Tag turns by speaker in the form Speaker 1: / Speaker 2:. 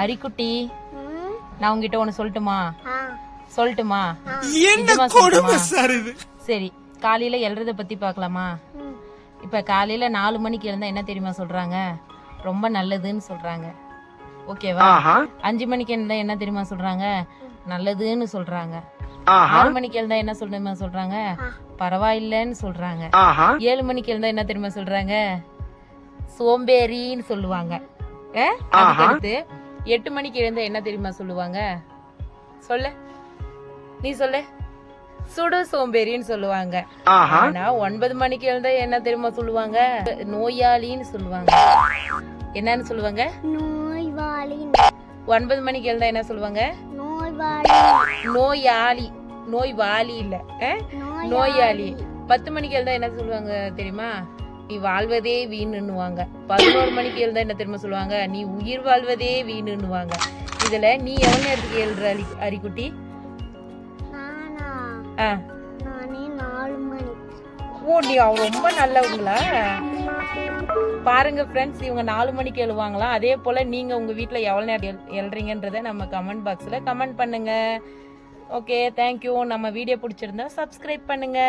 Speaker 1: அரிக்குட்டி, நான் உங்ககிட்ட ஒண்ணு சொல்லட்டுமா? சரி, காலையில எழுறத பத்தி பார்க்கலாமா? இப்ப காலையில 4 மணிக்கு எழுந்தா என்ன தெரியுமா சொல்றாங்க? ரொம்ப நல்லதுன்னு சொல்றாங்க. ஓகேவா? 5 மணிக்கு எழுந்தா என்ன தெரியுமா சொல்றாங்க? நல்லதுன்னு சொல்றாங்க. 6 மணிக்கு எழுந்தா என்ன சொல்றாங்க? பரவாயில்லைன்னு சொல்றாங்க. 7 மணிக்கு எழுந்தா என்ன தெரியுமா சொல்றாங்க? சோம்பேறின்னு சொல்லுவாங்க. அதுக்கடுத்து 8 மணிக்கு எழுந்தா என்ன தெரியுமா சொல்லுவாங்க? சொல்லு, நீ சொல்லு. சுடு சோம்பேறின்னு சொல்லுவாங்க. ஆனா 9 மணிக்கு எழுந்தா என்ன தெரியுமா சொல்லுவாங்க? நோயாளின்னு சொல்லுவாங்க. என்னன்னு சொல்லுவாங்க? 9 மணிக்கு எழுந்தா என்ன சொல்லுவாங்க? நோயாளி. நோய்வாளி இல்ல, நோயாளி. 10 மணிக்கு எழுந்தா என்ன சொல்லுவாங்க தெரியுமா? நீ வாழ்வதே வீணுன்னுவாங்க. 11 மணிக்கு எழுந்தா என்ன தெரியுமா சொல்லுவாங்க? நீ உயிர் வாழ்வதே வீணுன்னுவாங்க. இதுல நீ எவ்வளவு நேரத்துக்கு எழுற அரிக்குட்டி? ஓ, நீ ரொம்ப நல்லவங்களா? பாருங்க ஃப்ரெண்ட்ஸ், இவங்க 4 மணிக்கு எழுவாங்களாம். அதே போல நீங்க உங்க வீட்டுல எவ்வளவு நேரம் எழுறீங்கன்றத நம்ம கமெண்ட் பாக்ஸ்ல கமெண்ட் பண்ணுங்க. Okay, thank you. நம்ம வீடியோ பிடிச்சிருந்தா சப்ஸ்கிரைப் பண்ணுங்க.